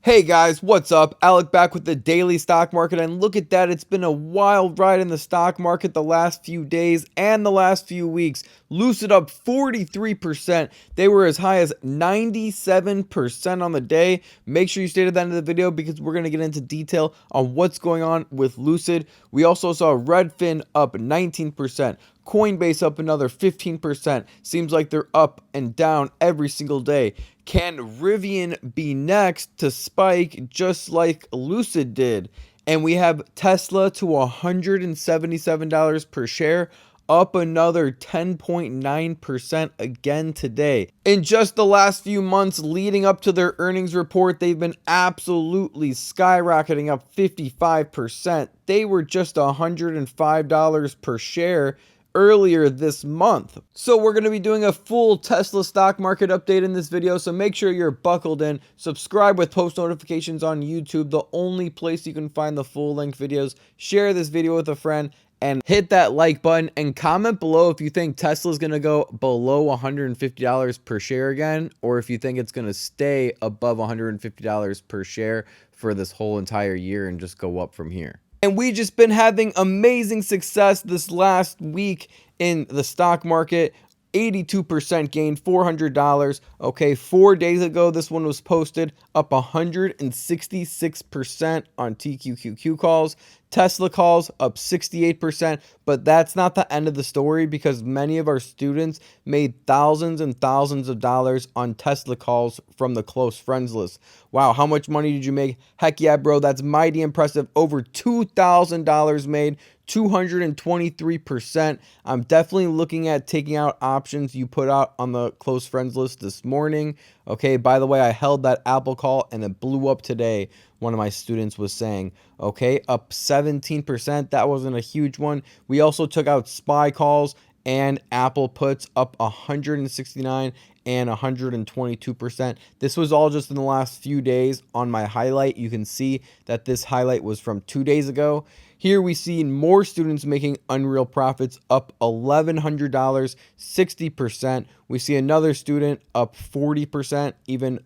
Hey guys, what's up? Alec back with the daily stock market, and look at that. It's been a wild ride in the stock market the last few days and the last few weeks. Lucid up 43%. They were as high as 97% on the day. Make sure you stay to the end of the video because we're going to get into detail on what's going on with Lucid. We also saw Redfin up 19%. Coinbase up another 15%. Seems like they're up and down every single day. Can Rivian be next to spike just like Lucid did? And we have Tesla to $177 per share, up another 10.9% again today. In just the last few months leading up to their earnings report, they've been absolutely skyrocketing, up 55%. They were just $105 per share earlier this month. So we're going to be doing a full Tesla stock market update in this video, so make sure you're buckled in. Subscribe with post notifications on YouTube, the only place you can find the full length videos. Share this video with a friend and hit that like button, and comment below if you think Tesla's going to go below $150 per share again, or if you think it's going to stay above $150 per share for this whole entire year and just go up from here. And we just been having amazing success this last week in the stock market. 82% gain, $400. Okay, 4 days ago, this one was posted up 166% on TQQQ calls. Tesla calls up 68%, but that's not the end of the story because many of our students made thousands and thousands of dollars on Tesla calls from the close friends list. Wow, how much money did you make? Heck yeah, bro, that's mighty impressive. Over $2,000 made, 223%. I'm definitely looking at taking out options you put out on the close friends list this morning. Okay, by the way, I held that Apple call and it blew up today. One of my students was saying, okay, up 17%. That wasn't a huge one. We also took out SPY calls and Apple puts up 169 and 122%. This was all just in the last few days. On my highlight, you can see that this highlight was from 2 days ago. Here we see more students making unreal profits, up $1,100, 60%. We see another student up 40%. Even,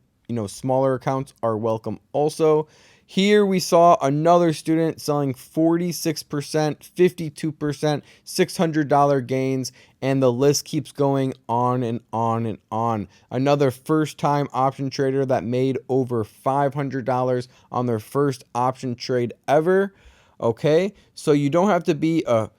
smaller accounts are welcome also. Here we saw another student selling 46%, 52%, $600 gains, and the list keeps going on and on and on. Another first-time option trader that made over $500 on their first option trade ever. Okay, so you don't have to be a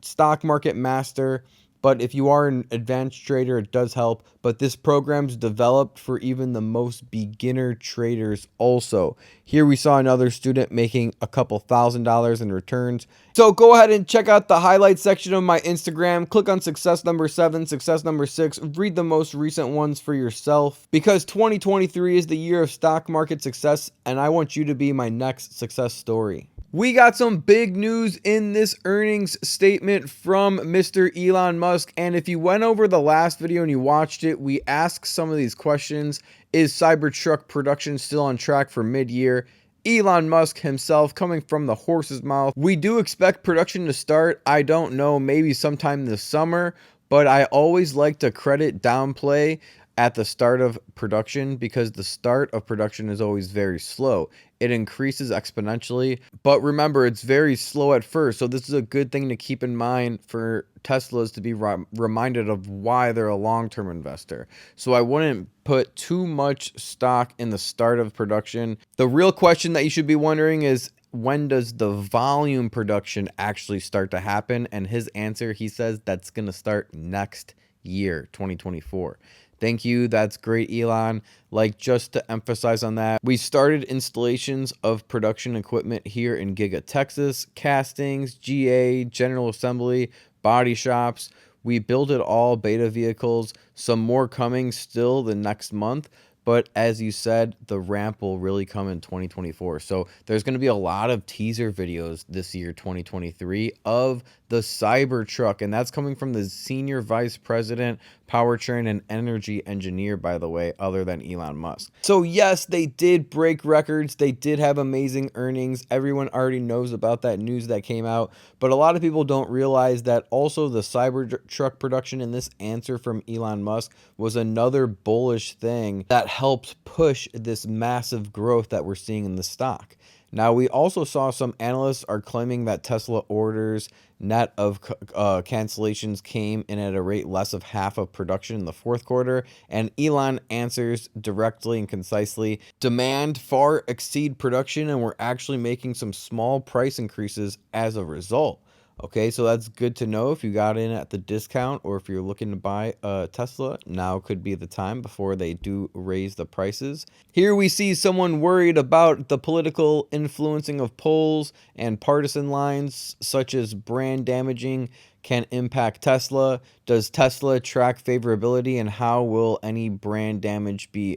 stock market master, but if you are an advanced trader, it does help. But this program's developed for even the most beginner traders also. Here we saw another student making a couple $1,000s in returns. So go ahead and check out the highlights section of my Instagram. Click on success number 7, success number 6. Read the most recent ones for yourself, because 2023 is the year of stock market success, and I want you to be my next success story. We got some big news in this earnings statement from Mr. Elon Musk. And if you went over the last video and you watched it, we asked some of these questions. Is Cybertruck production still on track for mid-year? Elon Musk himself coming from the horse's mouth. We do expect production to start, I don't know, maybe sometime this summer, but I always like to credit downplay at the start of production because the start of production is always very slow. It increases exponentially, but remember, it's very slow at first. So this is a good thing to keep in mind for Teslas to be reminded of why they're a long-term investor. So I wouldn't put too much stock in the start of production. The real question that you should be wondering is, when does the volume production actually start to happen? And his answer, he says that's going to start next year, 2024. Thank you. That's great, Elon. Just to emphasize on that, we started installations of production equipment here in Giga, Texas, castings, GA, general assembly, body shops. We built it all, beta vehicles, some more coming still the next month. But as you said, the ramp will really come in 2024. So there's going to be a lot of teaser videos this year, 2023, of the Cybertruck. And that's coming from the Senior Vice President, powertrain and energy engineer, by the way, other than Elon Musk. So yes, they did break records. They did have amazing earnings. Everyone already knows about that news that came out, but a lot of people don't realize that also the Cybertruck production in this answer from Elon Musk was another bullish thing that helped push this massive growth that we're seeing in the stock. Now, we also saw some analysts are claiming that Tesla orders net of cancellations came in at a rate less of half of production in the fourth quarter, and Elon answers directly and concisely, demand far exceed production, and we're actually making some small price increases as a result. Okay, so that's good to know if you got in at the discount or if you're looking to buy a Tesla. Now could be the time before they do raise the prices. Here we see someone worried about the political influencing of polls and partisan lines, such as brand damaging can impact Tesla. Does Tesla track favorability, and how will any brand damage be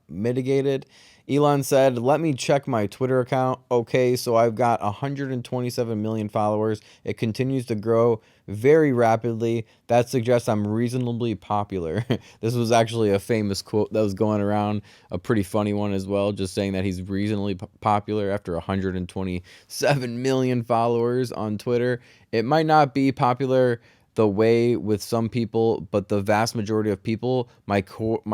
mitigated? Elon said, let me check my Twitter account. Okay, so I've got 127 million followers. It continues to grow very rapidly. That suggests I'm reasonably popular. This was actually a famous quote that was going around, a pretty funny one as well, just saying that he's reasonably popular after 127 million followers on Twitter. It might not be popular the way with some people, but the vast majority of people, my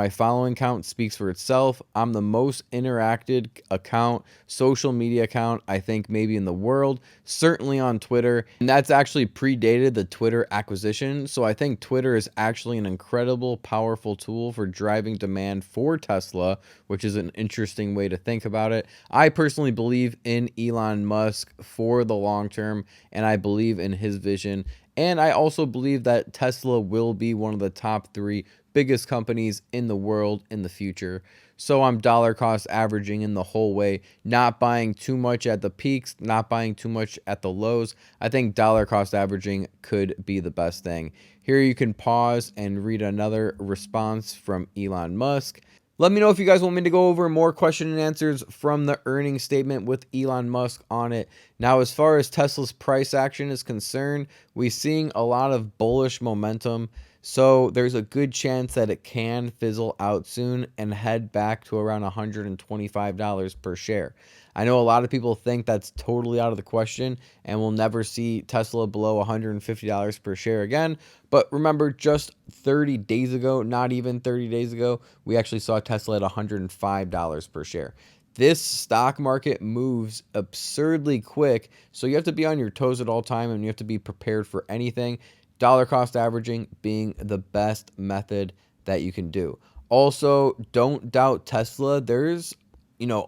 following count speaks for itself. I'm the most interacted account, social media account, I think maybe in the world, certainly on Twitter. And that's actually predated the Twitter acquisition. So I think Twitter is actually an incredible, powerful tool for driving demand for Tesla, which is an interesting way to think about it. I personally believe in Elon Musk for the long term, and I believe in his vision. And I also believe that Tesla will be one of the top 3 biggest companies in the world in the future. So I'm dollar cost averaging in the whole way, not buying too much at the peaks, not buying too much at the lows. I think dollar cost averaging could be the best thing. Here you can pause and read another response from Elon Musk. Let me know if you guys want me to go over more question and answers from the earnings statement with Elon Musk on it. Now, as far as Tesla's price action is concerned, we're seeing a lot of bullish momentum. So there's a good chance that it can fizzle out soon and head back to around $125 per share. I know a lot of people think that's totally out of the question and we'll never see Tesla below $150 per share again. But remember, just 30 days ago, not even 30 days ago, we actually saw Tesla at $105 per share. This stock market moves absurdly quick, so you have to be on your toes at all time and you have to be prepared for anything. Dollar cost averaging being the best method that you can do. Also, don't doubt Tesla. There's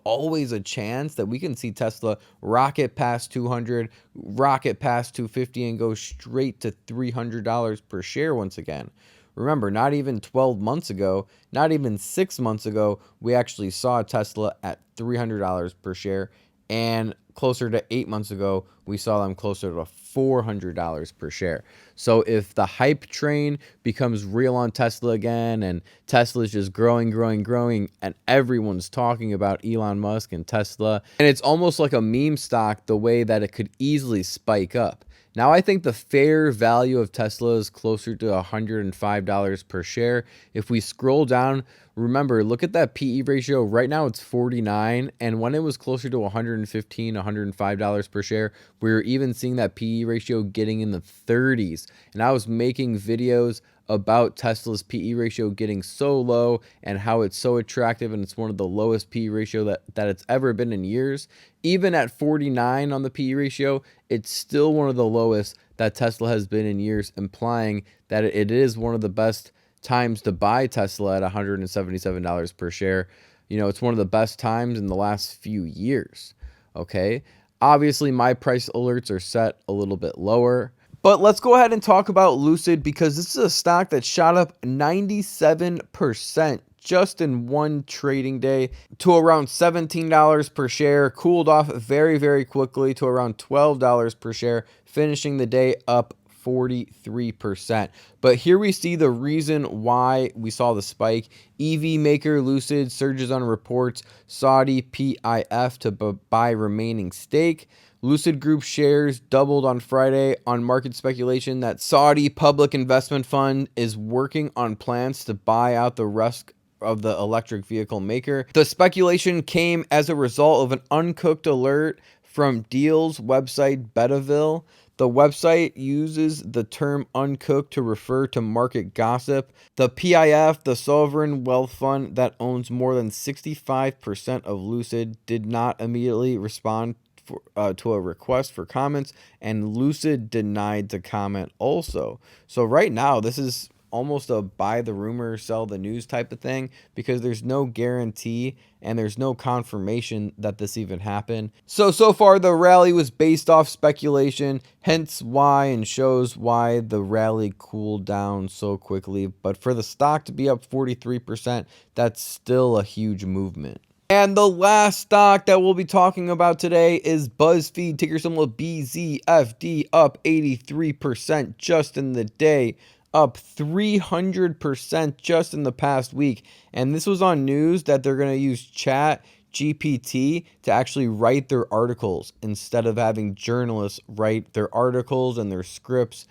always a chance that we can see Tesla rocket past 200, rocket past 250, and go straight to $300 per share once again. Remember, not even 12 months ago, not even 6 months ago, we actually saw Tesla at $300 per share, and closer to 8 months ago, we saw them closer to $400 per share. So if the hype train becomes real on Tesla again, and Tesla is just growing, and everyone's talking about Elon Musk and Tesla, and it's almost like a meme stock the way that it could easily spike up. Now, I think the fair value of Tesla is closer to $105 per share. If we scroll down, remember, look at that PE ratio. Right now, it's 49. And when it was closer to $115, $105 per share, we were even seeing that PE ratio getting in the 30s. And I was making videos about Tesla's PE ratio getting so low and how it's so attractive, and it's one of the lowest PE ratio that it's ever been in years. Even at 49 on the PE ratio, it's still one of the lowest that Tesla has been in years, implying that it is one of the best times to buy Tesla at $177 per share. It's one of the best times in the last few years. Okay. Obviously, my price alerts are set a little bit lower. But let's go ahead and talk about Lucid, because this is a stock that shot up 97% just in one trading day to around $17 per share, cooled off very, very quickly to around $12 per share, finishing the day up 43%. But here we see the reason why we saw the spike. EV maker Lucid surges on reports Saudi PIF to buy remaining stake. Lucid Group shares doubled on Friday on market speculation that Saudi Public Investment Fund is working on plans to buy out the rest of the electric vehicle maker. The speculation came as a result of an uncooked alert from Deal's website Betaville. The website uses the term uncooked to refer to market gossip. The PIF, the sovereign wealth fund that owns more than 65% of Lucid, did not immediately respond to a request for comments, and Lucid denied to comment also. So right now, this is almost a buy the rumor, sell the news type of thing, because there's no guarantee and there's no confirmation that this even happened. So far the rally was based off speculation, hence why, and shows why the rally cooled down so quickly. But for the stock to be up 43%, that's still a huge movement. And the last stock that we'll be talking about today is BuzzFeed, ticker symbol BZFD, up 83% just in the day, up 300% just in the past week. And this was on news that they're going to use Chat GPT to actually write their articles instead of having journalists write their articles and their scripts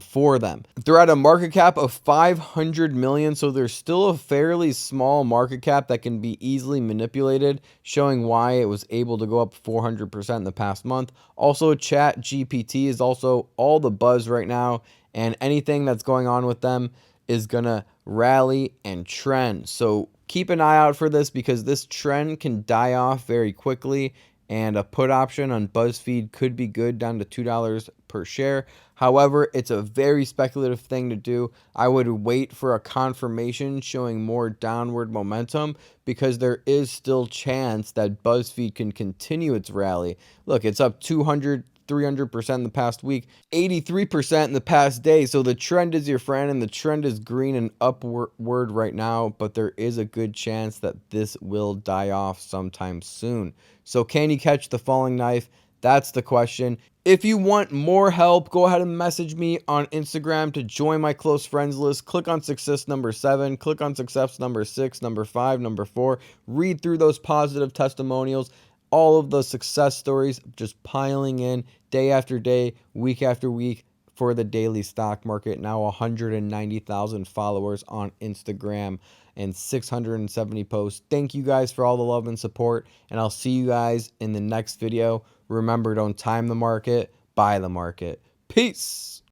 for them. They're at a market cap of 500 million, so there's still a fairly small market cap that can be easily manipulated, showing why it was able to go up 400% in the past month. Also, Chat GPT is also all the buzz right now, and anything that's going on with them is gonna rally and trend. So keep an eye out for this, because this trend can die off very quickly, and a put option on BuzzFeed could be good down to $2 per share. However, it's a very speculative thing to do. I would wait for a confirmation showing more downward momentum, because there is still chance that BuzzFeed can continue its rally. Look, it's up 300% in the past week, 83% in the past day. So the trend is your friend, and the trend is green and upward right now, but there is a good chance that this will die off sometime soon. So can you catch the falling knife? That's the question. If you want more help, go ahead and message me on Instagram to join my close friends list. Click on success number 7, click on success number 6, number 5, number 4. Read through those positive testimonials. All of the success stories just piling in day after day, week after week for the daily stock market. Now 190,000 followers on Instagram and 670 posts. Thank you guys for all the love and support, and I'll see you guys in the next video. Remember, don't time the market, buy the market. Peace.